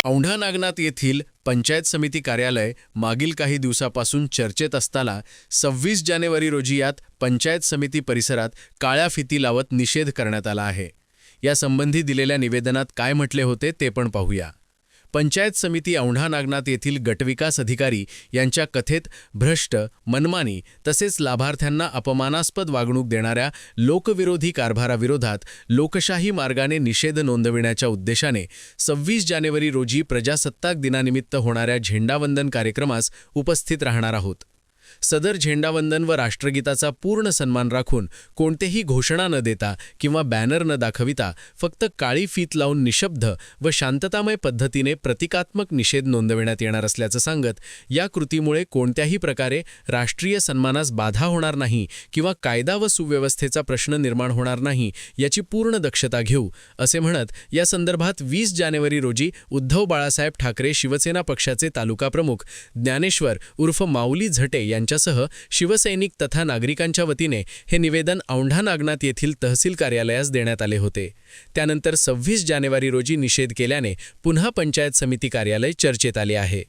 औंढा नागनाथ येथील पंचायत समिती कार्यालय मागील काही दिवसापासून चर्चेत असताना 26 जानेवारी रोजी यात पंचायत समिती परिसरात काळ्या फिती लावत निषेध करण्यात आला आहे। यासंबंधी दिलेल्या निवेदनात काय म्हटले होते ते पण पाहूया। पंचायत समिती औंढा नागनाथ येथील गटविकास अधिकारी यांच्या कथेत भ्रष्ट, मनमानी तसेच लाभार्थ्यांना अपमानास्पद वागणूक देणाऱ्या लोकविरोधी कारभाराविरोधात लोकशाही मार्गाने निषेध नोंदविण्याच्या उद्देशाने 26 जानेवारी रोजी प्रजासत्ताक दिनानिमित्त होणाऱ्या झेंडावंदन कार्यक्रमास उपस्थित राहणार आहोत। सदर झेंडावंदन व राष्ट्रगीताचा पूर्ण सन्मान राखून कोणतेही घोषणा न देता किंवा बॅनर न दाखविता फक्त काळी फीत लावून निशब्द व शांततामय पद्धतीने प्रतिकात्मक निषेध नोंदविण्यात येणार असल्याचं सांगत या कृतीमुळे कोणत्याही प्रकारे राष्ट्रीय सन्मानास बाधा होणार नाही किंवा कायदा व सुव्यवस्थेचा प्रश्न निर्माण होणार नाही याची पूर्ण दक्षता घेऊ असे म्हणत या संदर्भात 20 जानेवारी रोजी उद्धव बाळासाहेब ठाकरे शिवसेना पक्षाचे तालुका प्रमुख ज्ञानेश्वर उर्फ माऊली झटे यांच्यासह शिवसैनिक तथा नागरिकांच्या वतीने हे निवेदन औंढा नागनाथ येथील तहसील कार्यालयास देण्यात आले होते। त्यानंतर 26 जानेवारी रोजी निषेध केल्याने पुन्हा पंचायत समिती कार्यालय चर्चेत आले आहे।